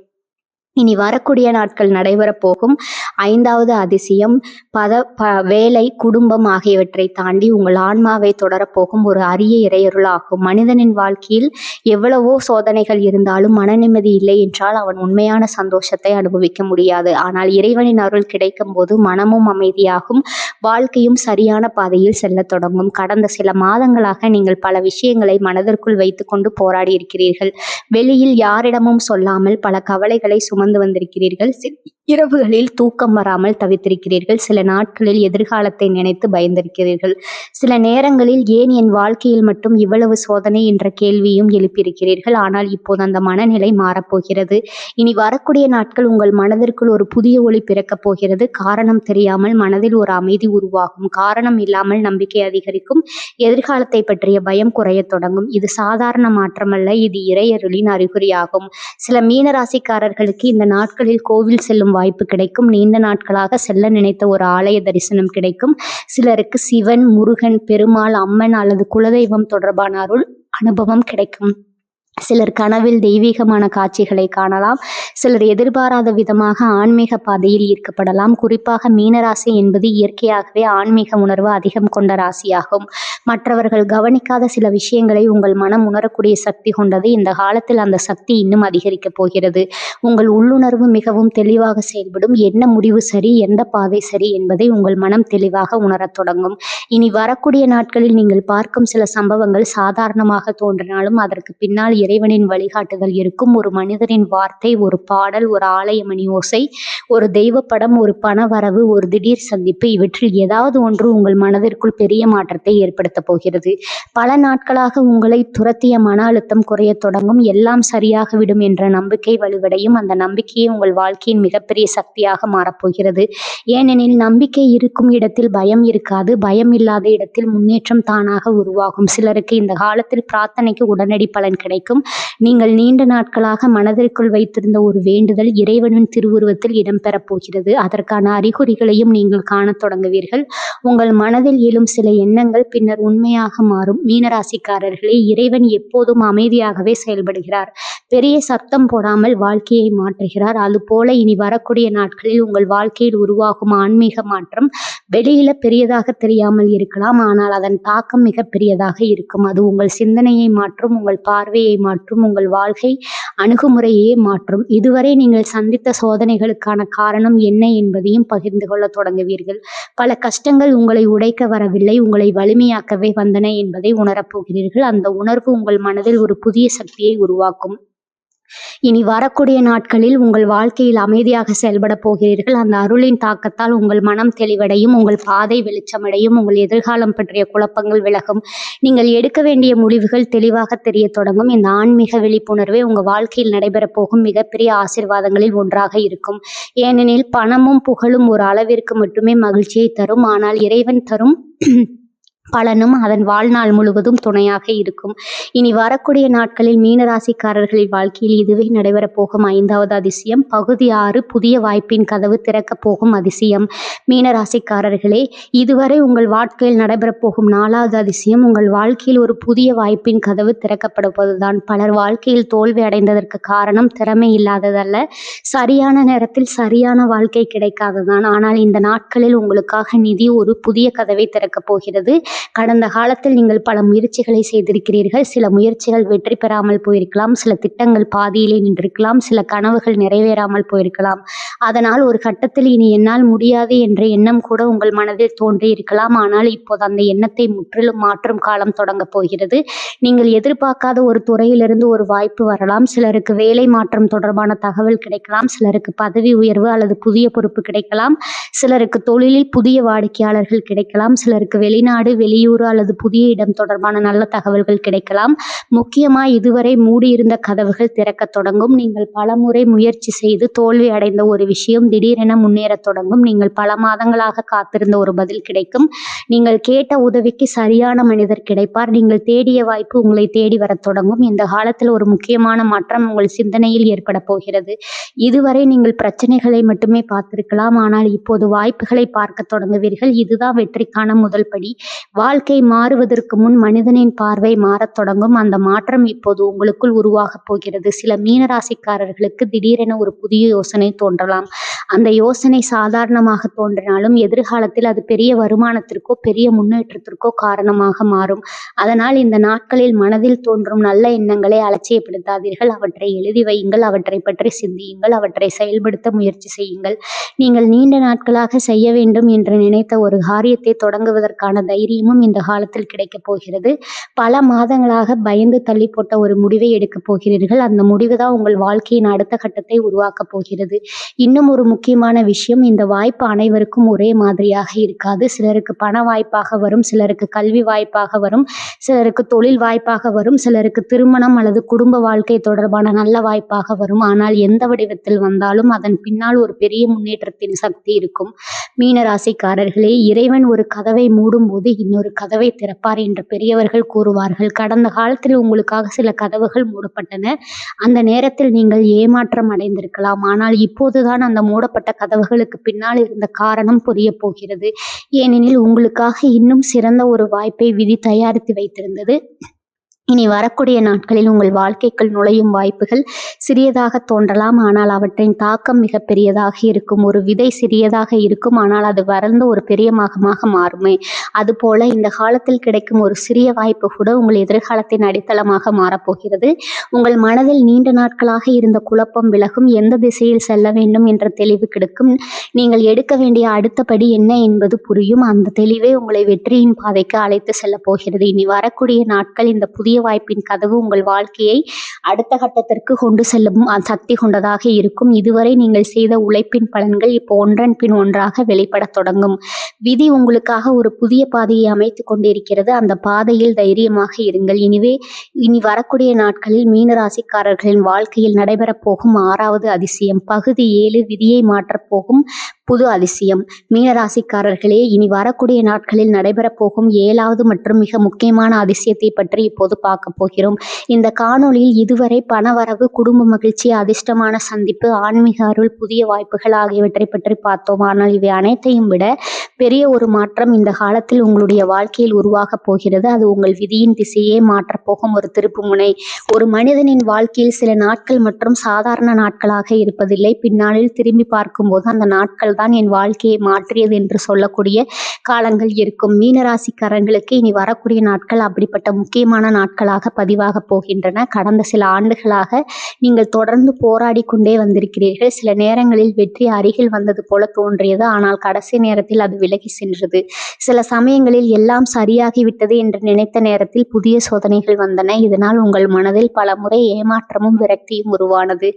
இனி வரக்கூடிய நாட்கள் நடைபெறப் போகும் 5வது அதிசயம் வேலை, குடும்பம் ஆகியவற்றை தாண்டி உங்கள் ஆன்மாவை தொடரப்போகும் ஒரு அரிய இறையருளாகும். மனிதனின் வாழ்க்கையில் எவ்வளவோ சோதனைகள் இருந்தாலும் மன நிம்மதி இல்லை என்றால் அவன் உண்மையான சந்தோஷத்தை அனுபவிக்க முடியாது. ஆனால் இறைவனின் அருள் கிடைக்கும் போது மனமும் அமைதியாகும், வாழ்க்கையும் சரியான பாதையில் செல்லத் தொடங்கும். கடந்த சில மாதங்களாக நீங்கள் பல விஷயங்களை மனதிற்குள் வைத்துக்கொண்டு போராடி இருக்கிறீர்கள். வெளியில் யாரிடமும் சொல்லாமல் பல கவலைகளை சுமந்து வந்திருக்கிறீர்கள். இரவுகளில் தூக்கம் வராமல் தவித்திருக்கிறீர்கள். சில நாட்களில் எதிர்காலத்தை நினைத்து பயந்திருக்கிறீர்கள். சில நேரங்களில் ஏன் என் வாழ்க்கையில் மட்டும் இவ்வளவு சோதனை என்ற கேள்வியும் எழுப்பியிருக்கிறீர்கள். ஆனால் இப்போது அந்த மனநிலை மாறப்போகிறது. இனி வரக்கூடிய நாட்கள் உங்கள் மனதிற்குள் ஒரு புதிய ஒளி பிறக்கப் போகிறது. காரணம் தெரியாமல் மனதில் ஒரு அமைதி உருவாகும். காரணம் இல்லாமல் நம்பிக்கை அதிகரிக்கும். எதிர்காலத்தை பற்றிய பயம் குறையத் தொடங்கும். இது சாதாரண மாற்றமல்ல, இது இறையருளின் அறிகுறியாகும். சில மீனராசிக்காரர்களுக்கு இந்த நாட்களில் கோவில் செல்லும் வாய்ப்பு கிடைக்கும். நீண்ட நாட்களாக செல்ல நினைத்த ஒரு ஆலய தரிசனம் கிடைக்கும். சிலருக்கு சிவன், முருகன், பெருமாள், அம்மன் அல்லது குலதெய்வம் தொடர்பான அருள் அனுபவம் கிடைக்கும். சிலர் கனவில் தெய்வீகமான காட்சிகளை காணலாம். சிலர் எதிர்பாராத விதமாக ஆன்மீக பாதையில் ஈர்க்கப்படலாம். குறிப்பாக மீனராசி என்பது இயற்கையாகவே ஆன்மீக உணர்வு அதிகம் கொண்ட ராசியாகும். மற்றவர்கள் கவனிக்காத சில விஷயங்களை உங்கள் மனம் உணரக்கூடிய சக்தி கொண்டது. இந்த காலத்தில் அந்த சக்தி இன்னும் அதிகரிக்கப் போகிறது. உங்கள் உள்ளுணர்வு மிகவும் தெளிவாக செயல்படும். என்ன முடிவு சரி, எந்த பாதை சரி என்பதை உங்கள் மனம் தெளிவாக உணரத் தொடங்கும். இனி வரக்கூடிய நாட்களில் நீங்கள் பார்க்கும் சில சம்பவங்கள் சாதாரணமாக தோன்றினாலும் அதற்கு பின்னால் இறைவனின் வழிகாட்டுதல் இருக்கும். ஒரு மனிதரின் வார்த்தை, ஒரு பாடல், ஒரு ஆலய மணி ஓசை, ஒரு தெய்வ படம், ஒரு பண வரவு, ஒரு திடீர் சந்திப்பு, இவற்றில் ஏதாவது ஒன்று உங்கள் மனதிற்குள் பெரிய மாற்றத்தை ஏற்படுத்தப் போகிறது. பல நாட்களாக உங்களை துரத்திய மன அழுத்தம் குறையத் தொடங்கும். எல்லாம் சரியாகிவிடும் என்ற நம்பிக்கை வலுவடையும். அந்த நம்பிக்கையே உங்கள் வாழ்க்கையின் மிகப்பெரிய சக்தியாக மாறப்போகிறது. ஏனெனில் நம்பிக்கை இருக்கும் இடத்தில் பயம் இருக்காது. பயம் இல்லாத இடத்தில் முன்னேற்றம் தானாக உருவாகும். சிலருக்கு இந்த காலத்தில் பிரார்த்தனைக்கு உடனடி பலன் கிடைக்கும். நீங்கள் நீண்ட நாட்களாக மனதிற்குள் வைத்திருந்த ஒரு வேண்டுதல் இறைவனின் திருவுருவத்தில் இடம்பெறப் போகிறது. அதற்கான அறிகுறிகளையும் நீங்கள் காணத் தொடங்குவீர்கள். உங்கள் மனதில் எழும் சில எண்ணங்கள் பின்னர் உண்மையாக மாறும். மீனராசிக்காரர்களே, இறைவன் எப்போதும் அமைதியாகவே செயல்படுகிறார். பெரிய சத்தம் போடாமல் வாழ்க்கையை மாற்றுகிறார். அதுபோல இனி வரக்கூடிய நாட்களில் உங்கள் வாழ்க்கையில் உருவாகும் ஆன்மீக மாற்றம் வெளியில பெரியதாக தெரியாமல் இருக்கலாம், ஆனால் அதன் தாக்கம் மிக பெரியதாக இருக்கும். அது உங்கள் சிந்தனையை மாற்றும், உங்கள் பார்வையை மாற்றும், உங்கள் வாழ்க்கை அணுகுமுறையே மாற்றும். இதுவரை நீங்கள் சந்தித்த சோதனைகளுக்கான காரணம் என்ன என்பதையும் பகிர்ந்து கொள்ள தொடங்குவீர்கள். பல கஷ்டங்கள் உங்களை உடைக்க வரவில்லை, உங்களை வலிமையாக்கவே வந்தன என்பதை உணரப்போகிறீர்கள். அந்த உணர்வு உங்கள் மனதில் ஒரு புதிய சக்தியை உருவாக்கும். இனி வரக்கூடிய நாட்களில் உங்கள் வாழ்க்கையில் அமைதியாக செயல்பட போகிறீர்கள். அந்த அருளின் தாக்கத்தால் உங்கள் மனம் தெளிவடையும், உங்கள் பாதை வெளிச்சமடையும், உங்கள் எதிர்காலம் பற்றிய குழப்பங்கள் விலகும். நீங்கள் எடுக்க வேண்டிய முடிவுகள் தெளிவாக தெரிய தொடங்கும். இந்த ஆன்மீக விழிப்புணர்வே உங்கள் வாழ்க்கையில் நடைபெறப் போகும் மிகப்பெரிய ஆசீர்வாதங்களில் ஒன்றாக இருக்கும். ஏனெனில் பணமும் புகழும் ஒரு அளவிற்கு மட்டுமே மகிழ்ச்சியை தரும், ஆனால் இறைவன் தரும் பலனும் அதன் வாழ்நாள் முழுவதும் துணையாக இருக்கும். இனி வரக்கூடிய நாட்களில் மீனராசிக்காரர்களின் வாழ்க்கையில் இதுவே நடைபெறப் போகும் 5வது அதிசயம். பகுதி 6, புதிய வாய்ப்பின் கதவு திறக்கப் போகும் அதிசயம். மீனராசிக்காரர்களே, இதுவரை உங்கள் வாழ்க்கையில் நடைபெறப் போகும் 4வது அதிசயம் உங்கள் வாழ்க்கையில் ஒரு புதிய வாய்ப்பின் கதவு திறக்கப்படுவதுதான். பலர் வாழ்க்கையில் தோல்வி அடைந்ததற்கு காரணம் திறமை இல்லாததல்ல, சரியான நேரத்தில் சரியான வாழ்க்கை கிடைக்காததான். ஆனால் இந்த நாட்களில் உங்களுக்காக நிதி ஒரு புதிய கதவை திறக்கப் போகிறது. கடந்த காலத்தில் நீங்கள் பல முயற்சிகளை செய்திருக்கிறீர்கள். சில முயற்சிகள் வெற்றி பெறாமல் போயிருக்கலாம், சில திட்டங்கள் பாதியிலே நின்றிருக்கலாம், சில கனவுகள் நிறைவேறாமல் போயிருக்கலாம். அதனால் ஒரு கட்டத்தில் இனி என்னால் முடியாது என்ற எண்ணம் கூட உங்கள் மனதில் தோன்றியிருக்கலாம். ஆனால் இப்போது அந்த எண்ணத்தை முற்றிலும் மாற்றும் காலம் தொடங்கப் போகிறது. நீங்கள் எதிர்பார்க்காத ஒரு துறையிலிருந்து ஒரு வாய்ப்பு வரலாம். சிலருக்கு வேலை மாற்றம் தொடர்பான தகவல் கிடைக்கலாம், சிலருக்கு பதவி உயர்வு அல்லது புதிய பொறுப்பு கிடைக்கலாம், சிலருக்கு தொழிலில் புதிய வாடிக்கையாளர்கள் கிடைக்கலாம், சிலருக்கு வெளிநாடு, வெளியூர் அல்லது புதிய இடம் தொடர்பான நல்ல தகவல்கள் கிடைக்கலாம். முக்கியமாக இதுவரை மூடியிருந்த கதவுகள் திறக்கத் தொடங்கும். நீங்கள் பலமுறை முயற்சி செய்து தோல்வி அடைந்த ஒரு விஷயம் திடீரென முன்னேறத் தொடங்கும். நீங்கள் பல மாதங்களாக காத்திருந்த ஒரு பதில் கிடைக்கும். நீங்கள் கேட்ட உதவிக்கு சரியான மனிதர் கிடைப்பார். நீங்கள் தேடிய வாய்ப்பு உங்களை தேடி வரத் தொடங்கும். இந்த காலத்தில் ஒரு முக்கியமான மாற்றம் உங்கள் சிந்தனையில் ஏற்பட போகிறது. இதுவரை நீங்கள் பிரச்சனைகளை மட்டுமே பார்த்திருக்கலாம், ஆனால் இப்போது வாய்ப்புகளை பார்க்க தொடங்குவீர்கள். இதுதான் வெற்றிக்கான முதல் படி. வாழ்க்கை மாறுவதற்கு முன் மனிதனின் பார்வை மாறத் தொடங்கும். அந்த மாற்றம் இப்போது உங்களுக்குள் உருவாகப் போகிறது. சில மீனராசிக்காரர்களுக்கு திடீரென ஒரு புதிய யோசனை தோன்றலாம். அந்த யோசனை சாதாரணமாக தோன்றினாலும் எதிர்காலத்தில் அது பெரிய வருமானத்திற்கோ பெரிய முன்னேற்றத்திற்கோ காரணமாக மாறும். அதனால் இந்த நாட்களில் மனதில் தோன்றும் நல்ல எண்ணங்களை அலட்சியப்படுத்தாதீர்கள். அவற்றை எழுதி வையுங்கள், அவற்றை பற்றி சிந்தியுங்கள், அவற்றை செயல்படுத்த முயற்சி செய்யுங்கள். நீங்கள் நீண்ட நாட்களாக செய்ய வேண்டும் என்று நினைத்த ஒரு காரியத்தை தொடங்குவதற்கான தைரியமும் இந்த காலத்தில் கிடைக்கப் போகிறது. பல மாதங்களாக பயந்து தள்ளி போட்ட ஒரு முடிவை எடுக்கப் போகிறீர்கள். அந்த முடிவு தான் உங்கள் வாழ்க்கையின் அடுத்த கட்டத்தை உருவாக்கப் போகிறது. இன்னும் ஒரு முக்கியமான விஷயம், இந்த வாய்ப்பு அனைவருக்கும் ஒரே மாதிரியாக இருக்காது. சிலருக்கு பண வாய்ப்பாக வரும், சிலருக்கு கல்வி வாய்ப்பாக வரும், சிலருக்கு தொழில் வாய்ப்பாக வரும், சிலருக்கு திருமணம் அல்லது குடும்ப வாழ்க்கை தொடர்பான நல்ல வாய்ப்பாக வரும். ஆனால் எந்த வடிவத்தில் வந்தாலும் அதன் பின்னால் ஒரு பெரிய முன்னேற்றத்தின் சக்தி இருக்கும். மீனராசிக்காரர்களே, இறைவன் ஒரு கதவை மூடும் போது இன்னொரு கதவை திறப்பார் என்று பெரியவர்கள் கூறுவார்கள். கடந்த காலத்தில் உங்களுக்காக சில கதவுகள் மூடப்பட்டன. அந்த நேரத்தில் நீங்கள் ஏமாற்றம் அடைந்திருக்கலாம். ஆனால் இப்போதுதான் அந்த மூடப்பட்ட கதவுகளுக்கு பின்னால் இருந்த காரணம் புரியப் போகிறது. ஏனெனில் உங்களுக்காக இன்னும் சிறந்த ஒரு வாய்ப்பை விதி தயாரித்து வைத்திருந்தது. இனி வரக்கூடிய நாட்களில் உங்கள் வாழ்க்கைக்குள் நுழையும் வாய்ப்புகள் சிறியதாக தோன்றலாம், ஆனால் அவற்றின் தாக்கம் மிகப்பெரியதாக இருக்கும். ஒரு விதை சிறியதாக இருக்கும், ஆனால் அது வளர்ந்து ஒரு பெரிய மரமாக மாறுமே. அதுபோல இந்த காலத்தில் கிடைக்கும் ஒரு சிறிய வாய்ப்பு கூட உங்கள் எதிர்காலத்தின் அடித்தளமாக மாறப்போகிறது. உங்கள் மனதில் நீண்ட நாட்களாக இருந்த குழப்பம் விலகும். எந்த திசையில் செல்ல வேண்டும் என்ற தெளிவு கிடைக்கும். நீங்கள் எடுக்க வேண்டிய அடுத்த படி என்ன என்பது புரியும். அந்த தெளிவே உங்களை வெற்றியின் பாதைக்கு அழைத்து செல்ல போகிறது. இனி வரக்கூடிய நாட்கள் இந்த புதிய வாய்ப்பின் கதவு உங்கள் வாழ்க்கையை அடுத்த கட்டத்திற்கு கொண்டு செல்லும் சக்தி கொண்டதாக இருக்கும். இதுவரை நீங்கள் செய்த உழைப்பின் பலன்கள் இப்போ ஒன்றன் பின் ஒன்றாக வெளிப்படத் தொடங்கும். விதி உங்களுக்காக ஒரு புதிய பாதையை அமைத்துக் கொண்டிருக்கிறது. அந்த பாதையில் தைரியமாக இருங்கள். இனி வரக்கூடிய நாட்களில் மீனராசிக்காரர்களின் வாழ்க்கையில் நடைபெறப் போகும் 6வது அதிசயம், பகுதி 7, விதியை மாற்றப் போகும் புது அதிசயம். மீனராசிக்காரர்களே, இனி வரக்கூடிய நாட்களில் நடைபெறப் போகும் 7வது மற்றும் மிக முக்கியமான அதிசயத்தை பற்றி இப்போது பார்க்க போகிறோம். இந்த காணொளியில் இதுவரை பணவரவு, குடும்ப மகிழ்ச்சி, அதிர்ஷ்டமான சந்திப்பு, ஆன்மீக அருள், புதிய வாய்ப்புகள் ஆகியவற்றை பற்றி பார்த்தோம். ஆனால் இவை அனைத்தையும் விட பெரிய ஒரு மாற்றம் இந்த காலத்தில் உங்களுடைய வாழ்க்கையில் உருவாகப் போகிறது. அது உங்கள் விதியின் திசையே மாற்றப் போகும் ஒரு திருப்புமுனை. ஒரு மனிதனின் வாழ்க்கையில் சில நாட்கள் மற்றும் சாதாரண நாட்களாக இருப்பதில்லை. பின்னாளில் திரும்பி பார்க்கும்போது அந்த நாட்கள் தான் என் வாழ்க்கையை மாற்றியது என்று சொல்லக்கூடிய காலங்கள் இருக்கும். மீனராசிக்காரங்களுக்கு இனி வரக்கூடிய நாட்கள் அப்படிப்பட்ட முக்கியமான நாட்களாக பதிவாக போகின்றன. கடந்த சில ஆண்டுகளாக நீங்கள் தொடர்ந்து போராடி கொண்டே வந்திருக்கிறீர்கள். சில நேரங்களில் வெற்றி அருகில் வந்தது போல தோன்றியது, ஆனால் கடைசி நேரத்தில் அது விலகி சென்றது. சில சமயங்களில் எல்லாம் சரியாகிவிட்டது என்று நினைத்த நேரத்தில் புதிய சோதனைகள் வந்தன. இதனால் உங்கள் மனதில் பல முறை ஏமாற்றமும் விரக்தியும் உருவானது.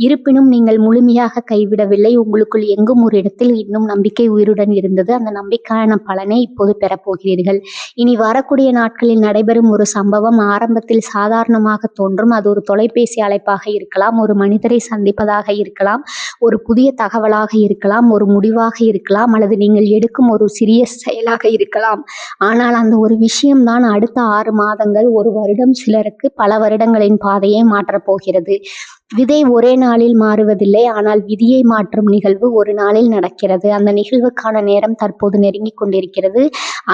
இருப்பினும் நீங்கள் முழுமையாக கைவிடவில்லை. உங்களுக்குள் எங்கும் ஒரு இடத்தில் இன்னும் நம்பிக்கை உயிருடன் இருந்தது. அந்த நம்பிக்கையான பலனை இப்போது பெறப்போகிறீர்கள். இனி வரக்கூடிய நாட்களில் நடைபெறும் ஒரு சம்பவம் ஆரம்பத்தில் சாதாரணமாக தோன்றும். அது ஒரு தொலைபேசி அழைப்பாக இருக்கலாம், ஒரு மனிதரை சந்திப்பதாக இருக்கலாம், ஒரு புதிய தகவலாக இருக்கலாம், ஒரு முடிவாக இருக்கலாம், அல்லது நீங்கள் எடுக்கும் ஒரு சிறிய செயலாக இருக்கலாம். ஆனால் அந்த ஒரு விஷயம்தான் அடுத்த 6 மாதங்கள், ஒரு வருடம், சிலருக்கு பல வருடங்களின் பாதையை மாற்றப் போகிறது. விதை ஒரே நாளில் மாறுவதில்லை, ஆனால் விதியை மாற்றும் நிகழ்வு ஒரு நாளில் நடக்கிறது. அந்த நிகழ்வுக்கான நேரம் தற்போது நெருங்கிக் கொண்டிருக்கிறது.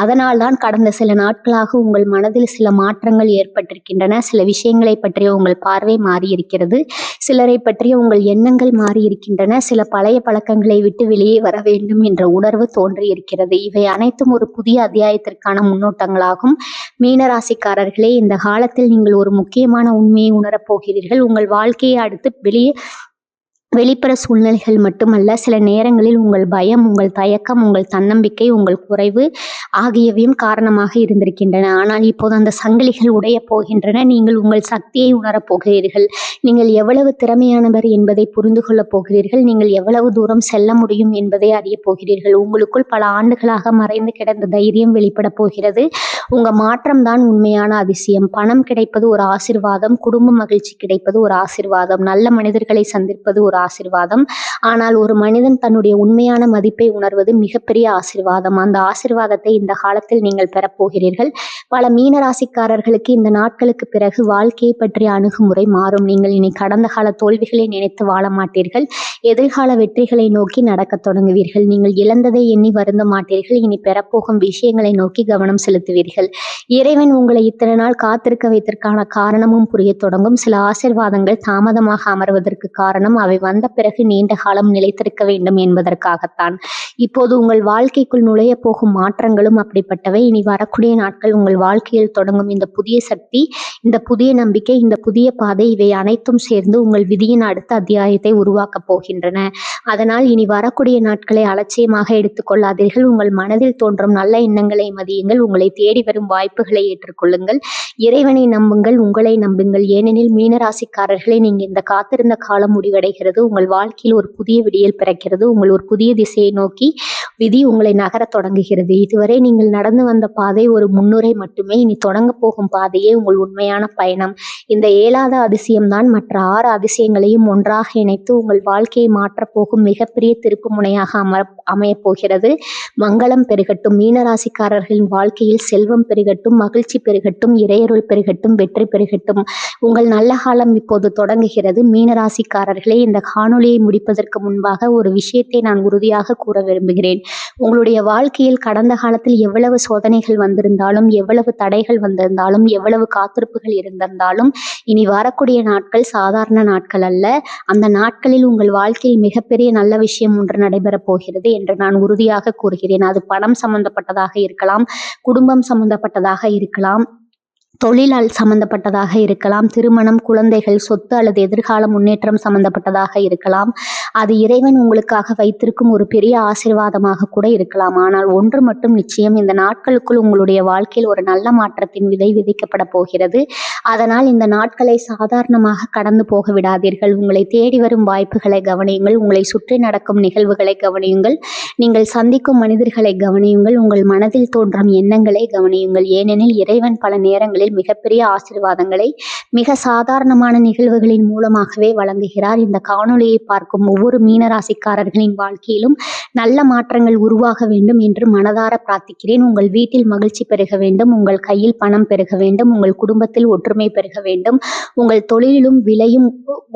அதனால்தான் கடந்த சில நாட்களாக உங்கள் மனதில் சில மாற்றங்கள் ஏற்பட்டிருக்கின்றன. சில விஷயங்களை பற்றிய உங்கள் பார்வை மாறியிருக்கிறது. சிலரை பற்றிய உங்கள் எண்ணங்கள் மாறியிருக்கின்றன. சில பழைய பழக்கங்களை விட்டு வெளியே வர வேண்டும் என்ற உணர்வு தோன்றியிருக்கிறது. இவை அனைத்தும் ஒரு புதிய அத்தியாயத்திற்கான முன்னோட்டங்களாகும். மீனராசிக்காரர்களே, இந்த காலத்தில் நீங்கள் ஒரு முக்கியமான உண்மையை உணரப் போகிறீர்கள். உங்கள் வாழ்க்கையை அடுத்து வெளிப்புற சூழ்நிலைகள் மட்டுமல்ல, சில நேரங்களில் உங்கள் பயம், உங்கள் தயக்கம், உங்கள் தன்னம்பிக்கை, உங்கள் குறைவு ஆகியவையும் காரணமாக இருந்திருக்கின்றன. ஆனால் இப்போது அந்த சங்கிலிகள் உடையப் போகின்றன. நீங்கள் உங்கள் சக்தியை உணரப் போகிறீர்கள். நீங்கள் எவ்வளவு திறமையானவர் என்பதை புரிந்து கொள்ளப் போகிறீர்கள். நீங்கள் எவ்வளவு தூரம் செல்ல முடியும் என்பதை அறியப் போகிறீர்கள். உங்களுக்குள் பல ஆண்டுகளாக மறைந்து கிடந்த தைரியம் வெளிப்பட போகிறது. உங்க மாற்றம் தான் உண்மையான அதிசயம். பணம் கிடைப்பது ஒரு ஆசீர்வாதம், குடும்ப மகிழ்ச்சி கிடைப்பது ஒரு ஆசீர்வாதம், நல்ல மனிதர்களை சந்திப்பது ஒரு ஆசீர்வாதம். ஆனால் ஒரு மனிதன் தன்னுடைய உண்மையான மதிப்பை உணர்வது மிகப்பெரிய ஆசீர்வாதம். அந்த ஆசீர்வாதத்தை இந்த காலத்தில் நீங்கள் பெறப்போகிறீர்கள். பல மீனராசிக்காரர்களுக்கு இந்த நாட்களுக்கு பிறகு வாழ்க்கையை பற்றிய அணுகுமுறை மாறும். நீங்கள் இனி கடந்த கால தோல்விகளை நினைத்து வாழ மாட்டீர்கள். எதிர்கால வெற்றிகளை நோக்கி நடக்கத் தொடங்குவீர்கள். நீங்கள் இழந்ததை எண்ணி வருந்த மாட்டீர்கள். இனி பெறப்போகும் விஷயங்களை நோக்கி கவனம் செலுத்துவீர்கள். இறைவன் உங்களை இத்தனை நாள் காத்திருக்க வைத்திருக்கான காரணமும் புரிய தொடங்கும். சில ஆசீர்வாதங்கள் தாமதமாக அமர்வதற்கு காரணம் அவை வந்த பிறகு நீண்ட காலம் நிலைத்திருக்க வேண்டும் என்பதற்காகத்தான். இப்போது உங்கள் வாழ்க்கைக்குள் நுழைய போகும் மாற்றங்களும் அப்படிப்பட்டவை. இனி வரக்கூடிய நாட்கள் உங்கள் வாழ்க்கையில் தொடங்கும் இந்த புதிய சக்தி, இந்த புதிய நம்பிக்கை, இந்த புதிய பாதை, இவை அனைத்தும் சேர்ந்து உங்கள் விதியின் அடுத்த அத்தியாயத்தை உருவாக்கப் போகின்றன. அதனால் இனி வரக்கூடிய நாட்களை அலட்சியமாக எடுத்துக்கொள்ளாதீர்கள். உங்கள் மனதில் தோன்றும் நல்ல எண்ணங்களை மதியுங்கள். உங்களை தேடி வரும் வாய்ப்புகளை ஏற்றுக்கொள்ளுங்கள். இறைவனை நம்புங்கள், உங்களை நம்புங்கள். ஏனெனில் மீனராசிக்காரர்களை நீங்க இந்த காத்திருந்த காலம் முடிவடைகிறது. உங்கள் வாழ்க்கையில் ஒரு புதிய விடியல் பிறக்கிறது. உங்கள் ஒரு புதிய திசையை நோக்கி விதி உங்களை நகரத் தொடங்குகிறது. இதுவரை நீங்கள் நடந்து வந்த பாதை ஒரு முன்னுரை மட்டுமே. இனி தொடங்க போகும் பாதையே உங்கள் உண்மையான பயணம். இந்த 7வது அதிசயம்தான் மற்ற 6 அதிசயங்களையும் ஒன்றாக இணைத்து உங்கள் வாழ்க்கையை மாற்றப் போகும் மிகப்பெரிய திருப்பு முனையாக அமையப் போகிறது. மங்களம் பெருகட்டும். மீனராசிக்காரர்களின் வாழ்க்கையில் செல்வம் பெருகட்டும், மகிழ்ச்சி பெருகட்டும், இறையருள் பெருகட்டும், வெற்றி பெருகட்டும். உங்கள் நல்ல காலம் இப்போது தொடங்குகிறது. மீனராசிக்காரர்களே, இந்த காணொளியை முடிப்பதற்கு முன்பாக ஒரு விஷயத்தை நான் உறுதியாக கூற விரும்புகிறேன். உங்களுடைய வாழ்க்கையில் கடந்த காலத்தில் எவ்வளவு சோதனைகள் வந்திருந்தாலும், எவ்வளவு தடைகள் வந்திருந்தாலும், எவ்வளவு காத்திருப்புகள் இருந்திருந்தாலும், இனி வரக்கூடிய நாட்கள் சாதாரண நாட்கள் அல்ல. அந்த நாட்களில் உங்கள் வாழ்க்கையில் மிகப்பெரிய நல்ல விஷயம் ஒன்று நடைபெறப் போகிறது என்று நான் உறுதியாக கூறுகிறேன். அது பணம் சம்பந்தப்பட்டதாக இருக்கலாம், குடும்பம் சம்பந்தப்பட்டதாக இருக்கலாம், தொழிலால் சம்பந்தப்பட்டதாக இருக்கலாம், திருமணம், குழந்தைகள், சொத்து அல்லது எதிர்கால முன்னேற்றம் சம்பந்தப்பட்டதாக இருக்கலாம். அது இறைவன் உங்களுக்காக வைத்திருக்கும் ஒரு பெரிய ஆசீர்வாதமாக கூட இருக்கலாம். ஆனால் ஒன்று மட்டும் நிச்சயம், இந்த நாட்களுக்குள் உங்களுடைய வாழ்க்கையில் ஒரு நல்ல மாற்றத்தின் விதை விதைக்கப்பட போகிறது. அதனால் இந்த நாட்களை சாதாரணமாக கடந்து போக விடாதீர்கள். உங்களை தேடி வரும் வாய்ப்புகளை கவனியுங்கள். உங்களை சுற்றி நடக்கும் நிகழ்வுகளை கவனியுங்கள். நீங்கள் சந்திக்கும் மனிதர்களை கவனியுங்கள். உங்கள் மனதில் தோன்றும் எண்ணங்களை கவனியுங்கள். ஏனெனில் இறைவன் பல நேரங்களில் மிகப்பெரிய ஆசீர்வாதங்களை மிக சாதாரணமான நிகழ்வுகளின் மூலமாகவே வழங்குகிறார். இந்த காணொளியை பார்க்கும் ஒவ்வொரு மீனராசிக்காரர்களின் வாழ்க்கையிலும் நல்ல மாற்றங்கள் உருவாக வேண்டும் என்று மனதார பிரார்த்திக்கிறேன். உங்கள் வீட்டில் மகிழ்ச்சி பெருக வேண்டும், உங்கள் கையில் பணம் பெருக வேண்டும், உங்கள் குடும்பத்தில் ஒற்றுமை பெருக வேண்டும், உங்கள் தொழிலிலும் விலையும்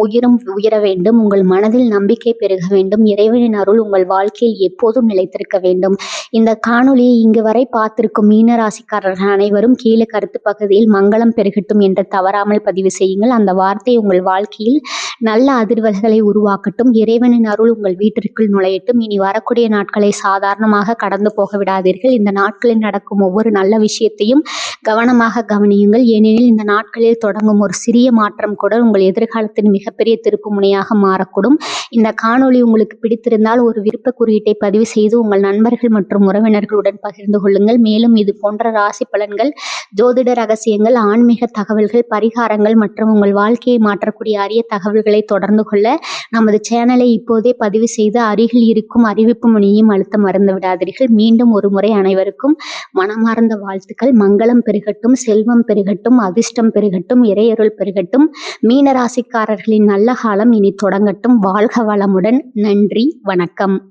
உயிரும் உயர வேண்டும், உங்கள் மனதில் நம்பிக்கை பெருக வேண்டும். இறைவனின் அருள் உங்கள் வாழ்க்கையில் எப்போதும் நிலைத்திருக்க வேண்டும். இந்த காணொளியை இங்கு வரை பார்த்திருக்கும் மீனராசிக்காரர்கள் அனைவரும் கீழே கருத்து பகுதியில் மங்களம் பெருகட்டும் என்று தவறாமல் பதிவு செய்யுங்கள். அந்த வார்த்தை உங்கள் வாழ்க்கையில் நல்ல அதிர்வல்களை உருவாக்கட்டும். இறைவனின் அருள் உங்கள் வீட்டிற்குள் நுழையட்டும். இனி வரக்கூடிய நாட்களை சாதாரணமாக கடந்து போக விடாதீர்கள். இந்த நாட்களில் நடக்கும் ஒவ்வொரு நல்ல விஷயத்தையும் கவனமாக கவனியுங்கள். ஏனெனில் இந்த நாட்களில் தொடங்கும் ஒரு சிறிய மாற்றம் கூட உங்கள் எதிர்காலத்தின் மிகப்பெரிய திருப்பு முனையாக மாறக்கூடும். இந்த காணொளி உங்களுக்கு பிடித்திருந்தால் ஒரு விருப்ப குறியீட்டை பதிவு செய்து உங்கள் நண்பர்கள் மற்றும் உறவினர்களுடன் பகிர்ந்து கொள்ளுங்கள். மேலும் இது போன்ற ராசி பலன்கள், ஜோதிட ரகசியங்கள், ஆன்மீக தகவல்கள், பரிகாரங்கள் மற்றும் உங்கள் வாழ்க்கையை மாற்றக்கூடிய அரிய தகவல்களை தொடர்ந்து கொள்ள நமது சேனலை இப்போதே பதிவு செய்து அருகில் இருக்கும் அறிவிப்பு மணியையும் அழுத்த மறந்து விடாதீர்கள். மீண்டும் ஒரு முறை அனைவருக்கும் மனமார்ந்த வாழ்த்துக்கள். மங்களம் பெருகட்டும், செல்வம் பெருகட்டும், அதிர்ஷ்டம் பெருகட்டும், இறையருள் பெருகட்டும். மீனராசிக்காரர்களின் நல்ல காலம் இனி தொடங்கட்டும். வாழ்க வளமுடன். நன்றி, வணக்கம்.